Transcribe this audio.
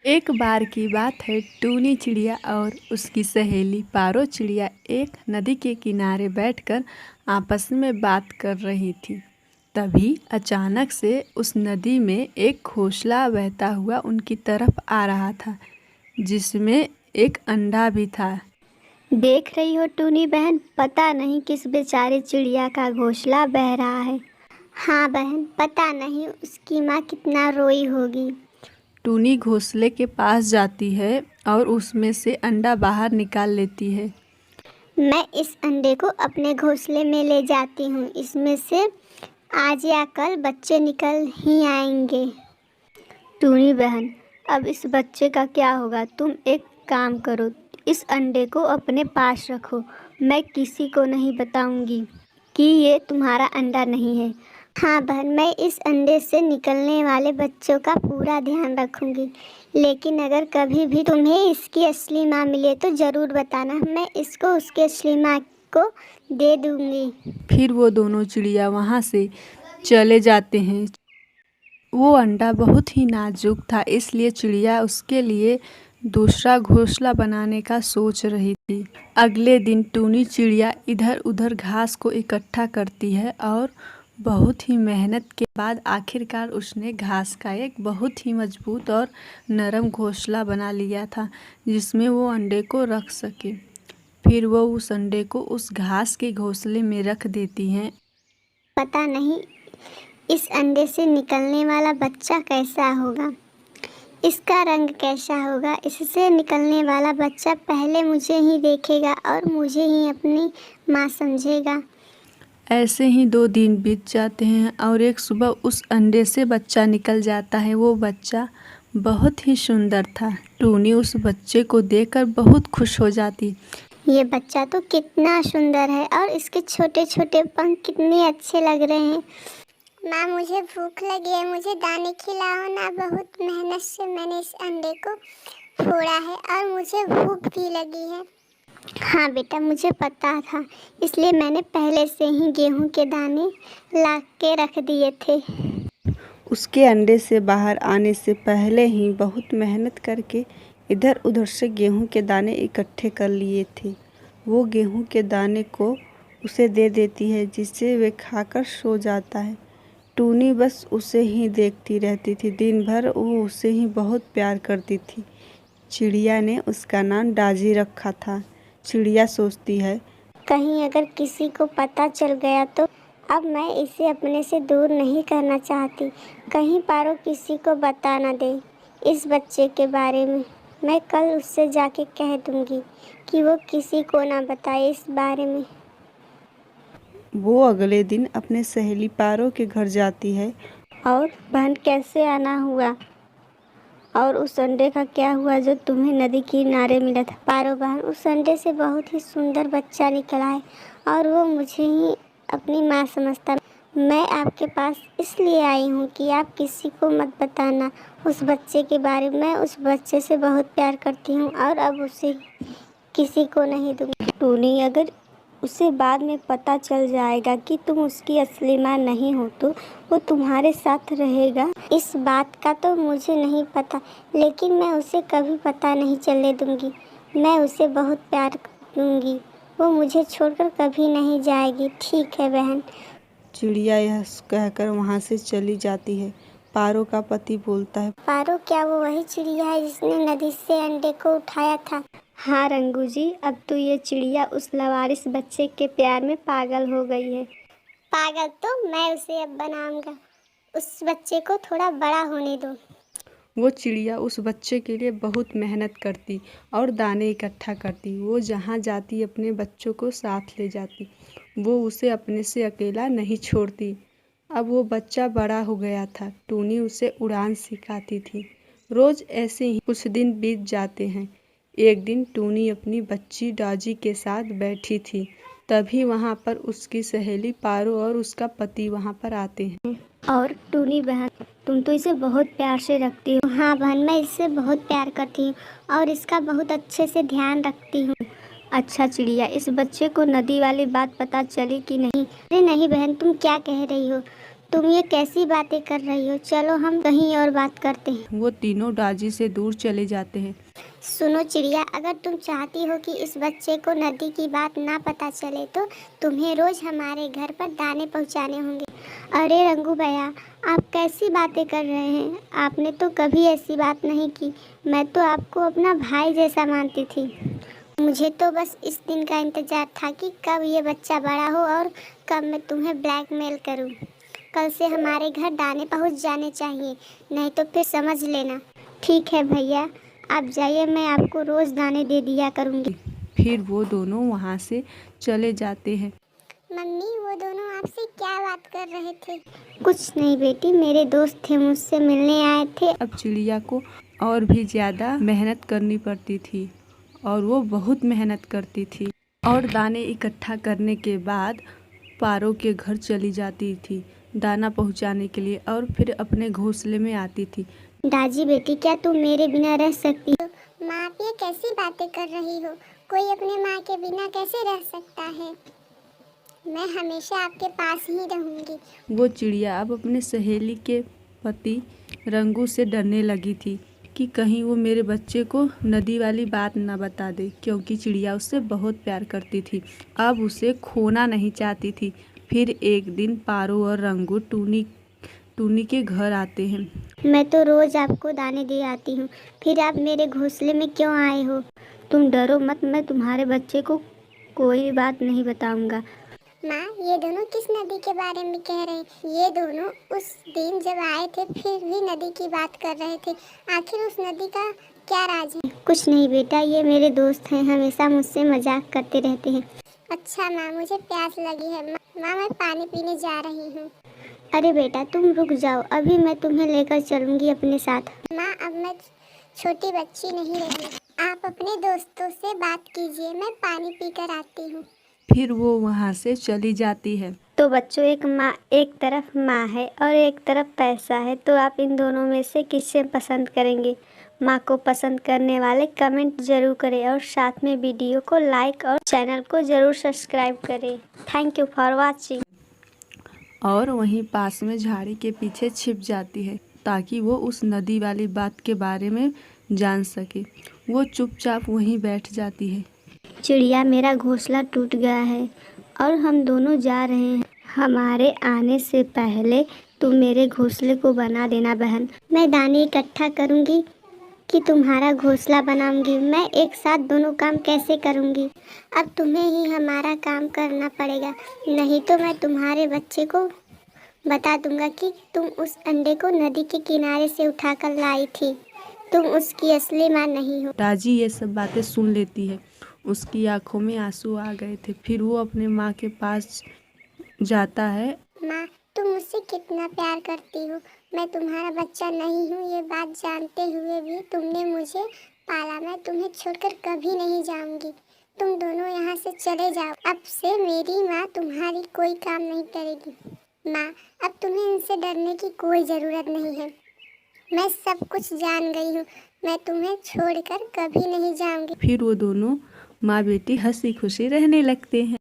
एक बार की बात है, टूनी चिड़िया और उसकी सहेली पारो चिड़िया एक नदी के किनारे बैठकर आपस में बात कर रही थी। तभी अचानक से उस नदी में एक घोंसला बहता हुआ उनकी तरफ आ रहा था, जिसमें एक अंडा भी था। देख रही हो टूनी बहन, पता नहीं किस बेचारी चिड़िया का घोंसला बह रहा है। हाँ बहन, पता नहीं उसकी माँ कितना रोई होगी। टूनी घोंसले के पास जाती है और उसमें से अंडा बाहर निकाल लेती है। मैं इस अंडे को अपने घोंसले में ले जाती हूँ। इसमें से आज या कल बच्चे निकल ही आएंगे। टूनी बहन, अब इस बच्चे का क्या होगा? तुम एक काम करो, इस अंडे को अपने पास रखो। मैं किसी को नहीं बताऊंगी कि ये तुम्हारा अंडा नहीं है। हाँ बहन, मैं इस अंडे से निकलने वाले बच्चों का पूरा ध्यान रखूंगी। लेकिन अगर कभी भी तुम्हें इसकी असली माँ मिले तो ज़रूर बताना, मैं इसको उसके असली माँ को दे दूंगी। फिर वो दोनों चिड़िया वहाँ से चले जाते हैं। वो अंडा बहुत ही नाजुक था, इसलिए चिड़िया उसके लिए दूसरा घोंसला बनाने का सोच रही थी। अगले दिन टूनी चिड़िया इधर उधर घास को इकट्ठा करती है और बहुत ही मेहनत के बाद आखिरकार उसने घास का एक बहुत ही मजबूत और नरम घोंसला बना लिया था, जिसमें वो अंडे को रख सके। फिर वो उस अंडे को उस घास के घोंसले में रख देती हैं। पता नहीं इस अंडे से निकलने वाला बच्चा कैसा होगा, इसका रंग कैसा होगा। इससे निकलने वाला बच्चा पहले मुझे ही देखेगा और मुझे ही अपनी माँ समझेगा। ऐसे ही 2 दिन बीत जाते हैं और एक सुबह उस अंडे से बच्चा निकल जाता है। वो बच्चा बहुत ही सुंदर था। टूनी उस बच्चे को देखकर बहुत खुश हो जाती। ये बच्चा तो कितना सुंदर है और इसके छोटे छोटे पंख कितने अच्छे लग रहे हैं। माँ, मुझे भूख लगी है, मुझे दाने खिलाओ ना। बहुत मेहनत से मैंने इस अंडे को फोड़ा है और मुझे भूख भी लगी है। हाँ बेटा, मुझे पता था, इसलिए मैंने पहले से ही गेहूं के दाने ला के रख दिए थे। उसके अंडे से बाहर आने से पहले ही बहुत मेहनत करके इधर उधर से गेहूं के दाने इकट्ठे कर लिए थे। वो गेहूं के दाने को उसे दे देती है, जिससे वे खाकर सो जाता है। टूनी बस उसे ही देखती रहती थी। दिन भर वो उसे ही बहुत प्यार करती थी। चिड़िया ने उसका नाम डाजी रखा था। चिड़िया सोचती है, कहीं अगर किसी को पता चल गया तो। अब मैं इसे अपने से दूर नहीं करना चाहती। कहीं पारो किसी को बता ना दे इस बच्चे के बारे में। मैं कल उससे जाके कह दूंगी कि वो किसी को ना बताए इस बारे में। वो अगले दिन अपने सहेली पारो के घर जाती है। और बहन, कैसे आना हुआ? और उस अंडे का क्या हुआ जो तुम्हें नदी किनारे मिला था? पारो बहन, उस अंडे से बहुत ही सुंदर बच्चा निकला है और वो मुझे ही अपनी माँ समझता। मैं आपके पास इसलिए आई हूँ कि आप किसी को मत बताना उस बच्चे के बारे में। मैं उस बच्चे से बहुत प्यार करती हूँ और अब उसे किसी को नहीं दूँगी। टूनी, अगर उसे बाद में पता चल जाएगा कि तुम उसकी असली माँ नहीं हो तो वो तुम्हारे साथ रहेगा। इस बात का तो मुझे नहीं पता, लेकिन मैं उसे कभी पता नहीं चलने दूंगी। मैं उसे बहुत प्यार दूंगी, वो मुझे छोड़कर कभी नहीं जाएगी। ठीक है बहन। चिड़िया यह कहकर वहाँ से चली जाती है। पारो का पति बोलता है, पारो, क्या वो वही चिड़िया है जिसने नदी से अंडे को उठाया था? हाँ रंगू जी, अब तो ये चिड़िया उस लवारिस बच्चे के प्यार में पागल हो गई है। पागल तो मैं उसे अब बनाऊंगा। उस बच्चे को थोड़ा बड़ा होने दो। वो चिड़िया उस बच्चे के लिए बहुत मेहनत करती और दाने इकट्ठा करती। वो जहाँ जाती अपने बच्चों को साथ ले जाती। वो उसे अपने से अकेला नहीं छोड़ती। अब वो बच्चा बड़ा हो गया था। टूनी उसे उड़ान सिखाती थी। रोज़ ऐसे ही कुछ दिन बीत जाते हैं। एक दिन टूनी अपनी बच्ची डाजी के साथ बैठी थी। तभी वहाँ पर उसकी सहेली पारो और उसका पति वहाँ पर आते हैं। और टूनी बहन, तुम तो इसे बहुत प्यार से रखती हो। हाँ बहन, मैं इससे बहुत प्यार करती हूँ और इसका बहुत अच्छे से ध्यान रखती हूँ। अच्छा चिड़िया, इस बच्चे को नदी वाली बात पता चली कि नहीं? अरे नहीं बहन, तुम क्या कह रही हो? तुम ये कैसी बातें कर रही हो? चलो हम कहीं और बात करते हैं। वो तीनों दादी से दूर चले जाते हैं। सुनो चिड़िया, अगर तुम चाहती हो कि इस बच्चे को नदी की बात ना पता चले तो तुम्हें रोज हमारे घर पर दाने पहुंचाने होंगे। अरे रंगू भैया, आप कैसी बातें कर रहे हैं? आपने तो कभी ऐसी बात नहीं की। मैं तो आपको अपना भाई जैसा मानती थी। मुझे तो बस इस दिन का इंतजार था कि कब ये बच्चा बड़ा हो और कब मैं तुम्हें ब्लैकमेल करूं। कल से हमारे घर दाने पहुंच जाने चाहिए, नहीं तो फिर समझ लेना। ठीक है भैया, आप जाइए, मैं आपको रोज़ दाने दे दिया करूँगी। फिर वो दोनों वहाँ से चले जाते हैं। मम्मी, वो दोनों आपसे क्या बात कर रहे थे? कुछ नहीं बेटी, मेरे दोस्त थे, मुझसे मिलने आए थे। अब चिड़िया को और भी ज़्यादा मेहनत करनी पड़ती थी और वो बहुत मेहनत करती थी और दाने इकट्ठा करने के बाद पारो के घर चली जाती थी दाना पहुंचाने के लिए और फिर अपने घोंसले में आती थी। दादी बेटी, क्या तुम मेरे बिना रह सकती हो? माँ, आप ये कैसी बातें कर रही हो? कोई अपने माँ के बिना कैसे रह सकता है? मैं हमेशा आपके पास ही रहूँगी। वो चिड़िया अब अपने सहेली के पति रंगू से डरने लगी थी कि कहीं वो मेरे बच्चे को नदी वाली बात ना बता दे, क्योंकि चिड़िया उससे बहुत प्यार करती थी। अब उसे खोना नहीं चाहती थी। फिर एक दिन पारो और रंगू टूनी के घर आते हैं। मैं तो रोज आपको दाने दे आती हूँ, फिर आप मेरे घोंसले में क्यों आए हो? तुम डरो मत, मैं तुम्हारे बच्चे को कोई बात नहीं बताऊंगा। माँ, ये दोनों किस नदी के बारे में कह रहे हैं? ये दोनों उस दिन जब आए थे फिर भी नदी की बात कर रहे थे। आखिर उस नदी का क्या राज है? कुछ नहीं बेटा, ये मेरे दोस्त हैं, हमेशा मुझसे मजाक करते रहते हैं। अच्छा माँ, मुझे प्यास लगी है। माँ, मैं पानी पीने जा रही हूँ। अरे बेटा, तुम रुक जाओ, अभी मैं तुम्हें लेकर चलूंगी अपने साथ। माँ, अब मैं छोटी बच्ची नहीं रही। आप अपने दोस्तों से बात कीजिए, मैं पानी पीकर आती हूँ। फिर वो वहाँ से चली जाती है। तो बच्चों, एक तरफ माँ है और एक तरफ पैसा है, तो आप इन दोनों में से किसे पसंद करेंगे? माँ को पसंद करने वाले कमेंट जरूर करें और साथ में वीडियो को लाइक और चैनल को जरूर सब्सक्राइब करें। Thank you for watching. और वहीं पास में झाड़ी के पीछे छिप जाती है ताकि वो उस नदी वाली बात के बारे में जान सके। वो चुपचाप वहीं बैठ जाती है। चिड़िया, मेरा घोंसला टूट गया है और हम दोनों जा रहे हैं। हमारे आने से पहले तुम मेरे घोंसले को बना देना बहन। मैं दाने इकट्ठा करूँगी कि तुम्हारा घोंसला बनाऊंगी। मैं एक साथ दोनों काम कैसे करूँगी? अब तुम्हें ही हमारा काम करना पड़ेगा, नहीं तो मैं तुम्हारे बच्चे को बता दूंगा कि तुम उस अंडे को नदी के किनारे से उठाकर लाई थी। तुम उसकी असली माँ नहीं हो। ताजी ये सब बातें सुन लेती है। उसकी आंखों में आंसू आ गए थे। फिर वो अपने माँ के पास जाता है। माँ, तुम मुझसे कितना प्यार करती हो। मैं तुम्हारा बच्चा नहीं हूँ, ये बात जानते हुए भी तुमने मुझे पाला। मैं तुम्हें छोड़कर कभी नहीं जाऊंगी। तुम दोनों यहाँ से चले जाओ। अब से मेरी माँ तुम्हारी कोई काम नहीं करेगी। माँ, अब तुम्हें इनसे डरने की कोई ज़रूरत नहीं है। मैं सब कुछ जान गई हूँ। मैं तुम्हें छोड़कर कभी नहीं जाऊंगी। फिर वो दोनों माँ बेटी हंसी खुशी रहने लगते हैं।